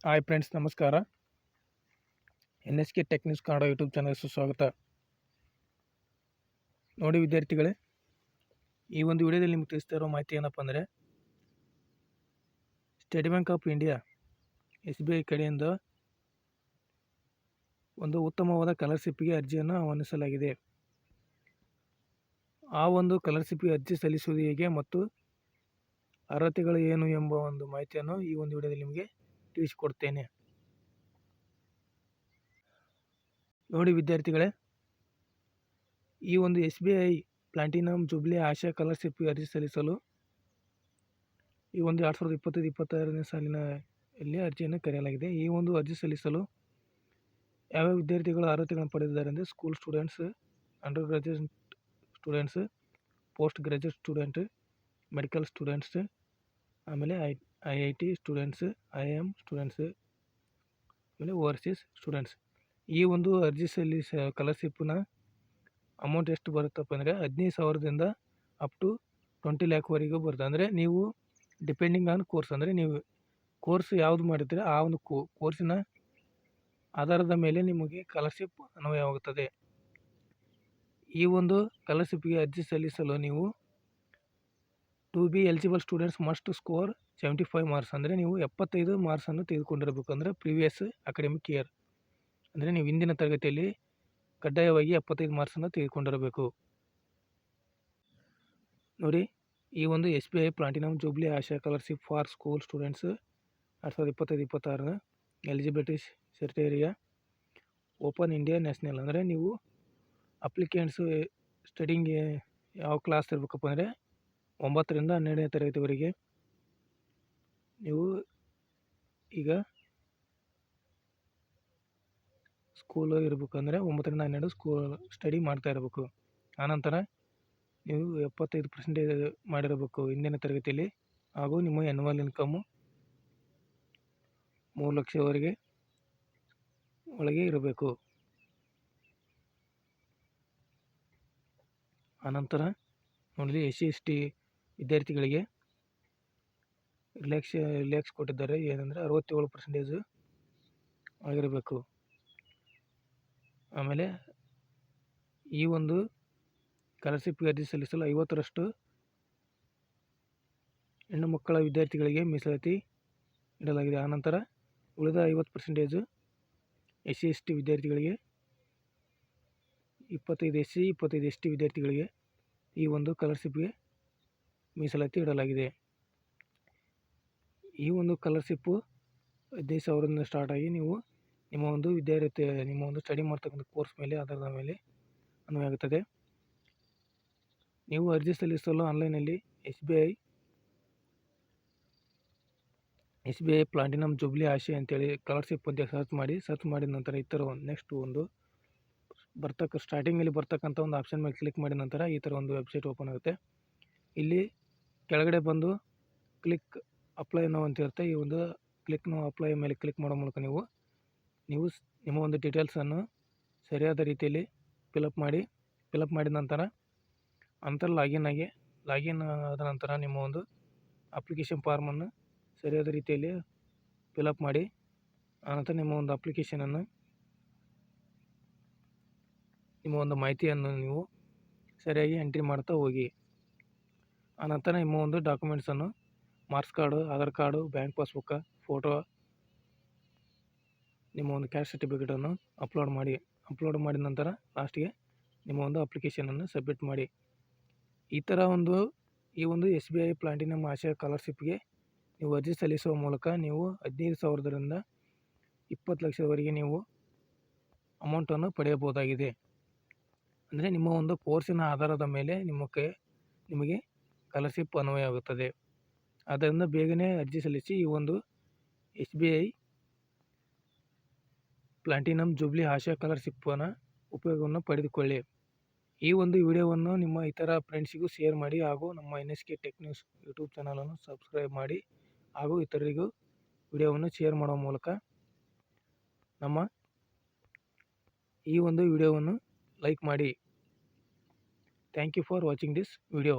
Hi friends, ನಮಸ್ಕಾರ. NSK tech news Kannada YouTube channel ಸುಸ್ವಾಗತ. ನೋಡಿ ವಿದ್ಯಾರ್ಥಿಗಳೇ, ಈ ಒಂದು ವಿಡಿಯೋದಲ್ಲಿ ನಿಮ್ಗೆ ತಿಳಿಸ್ತಾ ಇರೋ ಮಾಹಿತಿ ಏನಪ್ಪ ಅಂದರೆ, state bank of India SBI ಕಡೆಯಿಂದ ಒಂದು ಉತ್ತಮವಾದ ಸ್ಕಾಲರ್ಶಿಪ್ಗೆ ಅರ್ಜಿಯನ್ನು ಆಹ್ವಾನಿಸಲಾಗಿದೆ. ಆ ಒಂದು ಸ್ಕಾಲರ್ಶಿಪ್ಗೆ ಅರ್ಜಿ ಸಲ್ಲಿಸುವುದು ಹೇಗೆ ಮತ್ತು ಅರ್ಹತೆಗಳು ಏನು ಎಂಬ ಒಂದು ಮಾಹಿತಿಯನ್ನು ಈ ಒಂದು ವಿಡಿಯೋದಲ್ಲಿ ನಿಮಗೆ ತಿಳಿಸಿಕೊಡ್ತೇನೆ. ನೋಡಿ ವಿದ್ಯಾರ್ಥಿಗಳೇ, ಈ ಒಂದು SBI ಪ್ಲಾಟಿನಮ್ ಜೂಬ್ಲಿ ಆಶಾ ಸ್ಕಾಲರ್ಶಿಪ್ಗೆ ಅರ್ಜಿ ಸಲ್ಲಿಸಲು ಈ ಒಂದು 2025-26ನೇ ಸಾಲಿನಲ್ಲಿ ಅರ್ಜಿಯನ್ನು ಕರೆಯಲಾಗಿದೆ. ಈ ಒಂದು ಅರ್ಜಿ ಸಲ್ಲಿಸಲು ಯಾವ್ಯಾವ ವಿದ್ಯಾರ್ಥಿಗಳು ಅರ್ಹತೆಗಳನ್ನು ಪಡೆದಿದ್ದಾರೆ ಅಂದರೆ, school students, under graduate students, post graduate student, medical students, ಆಮೇಲೆ IIT ಸ್ಟೂಡೆಂಟ್ಸ್, IIM ಸ್ಟೂಡೆಂಟ್ಸ್, ಆಮೇಲೆ ಓವರ್ಸೀಸ್ ಸ್ಟೂಡೆಂಟ್ಸ್. ಈ ಒಂದು ಅರ್ಜಿ ಸ್ಕಾಲರ್ಶಿಪ್ನ ಅಮೌಂಟ್ ಎಷ್ಟು ಬರುತ್ತಪ್ಪ ಅಂದರೆ 15,000ದಿಂದ ಅಪ್ ಟು 20 ಲ್ಯಾಕ್ವರೆಗೂ ಬರುತ್ತೆ. ಅಂದರೆ ನೀವು ಡಿಪೆಂಡಿಂಗ್ ಆನ್ ಕೋರ್ಸ್, ಅಂದರೆ ನೀವು ಕೋರ್ಸ್ ಯಾವುದು ಮಾಡಿದರೆ ಆ ಒಂದು ಕೋರ್ಸಿನ ಆಧಾರದ ಮೇಲೆ ನಿಮಗೆ ಸ್ಕಾಲರ್ಶಿಪ್ ಅನ್ವಯವಾಗುತ್ತದೆ. ಈ ಒಂದು ಸ್ಕಾಲರ್ಶಿಪ್ಗೆ ಅರ್ಜಿ ಸಲ್ಲಿಸಲು ನೀವು to be eligible students must score 75 marks, ಅಂದರೆ ನೀವು 75 ಮಾರ್ಕ್ಸನ್ನು ತೆಗೆದುಕೊಂಡಿರಬೇಕು. ಅಂದರೆ ಪ್ರೀವಿಯಸ್ ಅಕಾಡೆಮಿಕ್ ಇಯರ್, ಅಂದರೆ ನೀವು ಹಿಂದಿನ ತರಗತಿಯಲ್ಲಿ ಕಡ್ಡಾಯವಾಗಿ 75 ಮಾರ್ಕ್ಸನ್ನು ತೆಗೆದುಕೊಂಡಿರಬೇಕು. ನೋಡಿ, ಈ ಒಂದು SBI platinum jubilee Asha scholarship for school students 2025-26 eligibility criteria open India national. ಅಂದರೆ ನೀವು ಅಪ್ಲಿಕೆಂಟ್ಸು ಸ್ಟಡಿಂಗ್ ಯಾವ ಕ್ಲಾಸ್ ಇರಬೇಕಪ್ಪ ಅಂದರೆ 9ರಿಂದ 12ನೇ ತರಗತಿವರೆಗೆ ನೀವು ಈಗ ಸ್ಕೂಲು ಇರಬೇಕು. ಅಂದರೆ 9ರಿಂದ 12 ಸ್ಕೂಲ್ ಸ್ಟಡಿ ಮಾಡ್ತಾ ಇರಬೇಕು. ಆನಂತರ ನೀವು 75% ಮಾಡಿರಬೇಕು ಹಿಂದಿನ ತರಗತಿಯಲ್ಲಿ, ಹಾಗೂ ನಿಮ್ಮ ಆ್ಯನ್ಯುವಲ್ ಇನ್ಕಮ್ಮು 3 ಲಕ್ಷವರೆಗೆ ಒಳಗೆ ಇರಬೇಕು. ಆನಂತರ ನೋಡಿ, SC/ST ವಿದ್ಯಾರ್ಥಿಗಳಿಗೆ ರಿಲ್ಯಾಕ್ಸ್ ಕೊಟ್ಟಿದ್ದಾರೆ. ಏನಂದರೆ 67% ಆಗಿರಬೇಕು. ಆಮೇಲೆ ಈ ಒಂದು ಸ್ಕಾಲರ್ಶಿಪ್ಗೆ ಅರ್ಜಿ ಸಲ್ಲಿಸಲು 50ರಷ್ಟು ಹೆಣ್ಣು ಮಕ್ಕಳ ವಿದ್ಯಾರ್ಥಿಗಳಿಗೆ ಮೀಸಲಾತಿ ಇಡಲಾಗಿದೆ. ಆನಂತರ ಉಳಿದ 50% SC/ST ವಿದ್ಯಾರ್ಥಿಗಳಿಗೆ, 25 SC 25 ST ವಿದ್ಯಾರ್ಥಿಗಳಿಗೆ ಈ ಒಂದು ಸ್ಕಾಲರ್ಶಿಪ್ಗೆ ಮೀಸಲಾತಿ ಇಡಲಾಗಿದೆ. ಈ ಒಂದು ಸ್ಕಾಲರ್ಶಿಪ್ಪು 15,000ರಿಂದ ಸ್ಟಾರ್ಟ್ ಆಗಿ ನೀವು ನಿಮ್ಮ ಒಂದು ಸ್ಟಡಿ ಮಾಡ್ತಕ್ಕಂಥ ಕೋರ್ಸ್ ಮೇಲೆ ಆಧಾರದ ಮೇಲೆ ಅನ್ವಯವಾಗುತ್ತದೆ. ನೀವು ಅರ್ಜಿ ಸಲ್ಲಿಸಲು ಆನ್ಲೈನಲ್ಲಿ SBI ಪ್ಲಾಟಿನಮ್ ಜೂಬ್ಲಿ ಆಶೆ ಅಂತೇಳಿ ಸ್ಕಾಲರ್ಶಿಪ್ ಅಂತ ಸರ್ಚ್ ಮಾಡಿದ ನಂತರ ಈ ಥರ ನೆಕ್ಸ್ಟ್ ಒಂದು ಸ್ಟಾರ್ಟಿಂಗಲ್ಲಿ ಬರ್ತಕ್ಕಂಥ ಒಂದು ಆಪ್ಷನ್ ಮೇಲೆ ಕ್ಲಿಕ್ ಮಾಡಿದ ನಂತರ ಈ ಥರ ಒಂದು ವೆಬ್ಸೈಟ್ ಓಪನ್ ಆಗುತ್ತೆ. ಇಲ್ಲಿ ಕೆಳಗಡೆ ಬಂದು ಕ್ಲಿಕ್ ಅಪ್ಲೈ ನೋ ಅಂತ ಇರುತ್ತೆ. ಈ ಒಂದು ಅಪ್ಲೈ ಮೇಲೆ ಕ್ಲಿಕ್ ಮಾಡೋ ಮೂಲಕ ನೀವು ನಿಮ್ಮ ಒಂದು ಡೀಟೇಲ್ಸನ್ನು ಸರಿಯಾದ ರೀತಿಯಲ್ಲಿ ಫಿಲಪ್ ಮಾಡಿದ ನಂತರ ಲಾಗಿನ್ ಆದ ನಂತರ ನಿಮ್ಮ ಒಂದು ಅಪ್ಲಿಕೇಶನ್ ಫಾರ್ಮನ್ನು ಸರಿಯಾದ ರೀತಿಯಲ್ಲಿ ಫಿಲಪ್ ಮಾಡಿ, ಆನಂತರ ನಿಮ್ಮ ಒಂದು ಅಪ್ಲಿಕೇಶನನ್ನು, ನಿಮ್ಮ ಒಂದು ಮಾಹಿತಿಯನ್ನು ನೀವು ಸರಿಯಾಗಿ ಎಂಟ್ರಿ ಮಾಡ್ತಾ ಹೋಗಿ. ಆನಂತರ ನಿಮ್ಮ ಒಂದು ಡಾಕ್ಯುಮೆಂಟ್ಸನ್ನು, marks card, Aadhaar card, bank passbook, photo, ನಿಮ್ಮ ಒಂದು ಕ್ಯಾಸ್ಟ್ ಸರ್ಟಿಫಿಕೇಟನ್ನು ಅಪ್ಲೋಡ್ ಮಾಡಿದ ನಂತರ ಲಾಸ್ಟಿಗೆ ನಿಮ್ಮ ಒಂದು ಅಪ್ಲಿಕೇಶನನ್ನು ಸಬ್ಮಿಟ್ ಮಾಡಿ. ಈ ಒಂದು SBI ಪ್ಲಾಟಿನಮ್ ಆಶಾ ಸ್ಕಾಲರ್ಶಿಪ್ಗೆ ನೀವು ಅರ್ಜಿ ಸಲ್ಲಿಸುವ ಮೂಲಕ ನೀವು 15,000ರಿಂದ 20 ಲಕ್ಷದವರೆಗೆ ನೀವು ಅಮೌಂಟನ್ನು ಪಡೆಯಬಹುದಾಗಿದೆ. ಅಂದರೆ ನಿಮ್ಮ ಒಂದು ಕೋರ್ಸಿನ ಆಧಾರದ ಮೇಲೆ ನಿಮಗೆ ಸ್ಕಾಲರ್ಶಿಪ್ ಅನ್ವಯವಾಗುತ್ತದೆ. ಆದ್ದರಿಂದ ಬೇಗನೆ ಅರ್ಜಿ ಸಲ್ಲಿಸಿ ಈ ಒಂದು SBI ಪ್ಲಾಟಿನಮ್ ಜೂಬ್ಲಿ ಆಶಾ ಸ್ಕಾಲರ್ಶಿಪ್ನ ಉಪಯೋಗವನ್ನು ಪಡೆದುಕೊಳ್ಳಿ. ಈ ಒಂದು ವಿಡಿಯೋವನ್ನು ನಿಮ್ಮ ಇತರ ಫ್ರೆಂಡ್ಸಿಗೂ ಶೇರ್ ಮಾಡಿ, ಹಾಗೂ ನಮ್ಮ NSK ಟೆಕ್ ನ್ಯೂಸ್ ಯೂಟ್ಯೂಬ್ ಚಾನಲನ್ನು ಸಬ್ಸ್ಕ್ರೈಬ್ ಮಾಡಿ, ಹಾಗೂ ಇತರರಿಗೂ ವಿಡಿಯೋವನ್ನು ಶೇರ್ ಮಾಡುವ ಮೂಲಕ ನಮ್ಮ ಈ ಒಂದು ವಿಡಿಯೋವನ್ನು ಲೈಕ್ ಮಾಡಿ. Thank you for watching this video.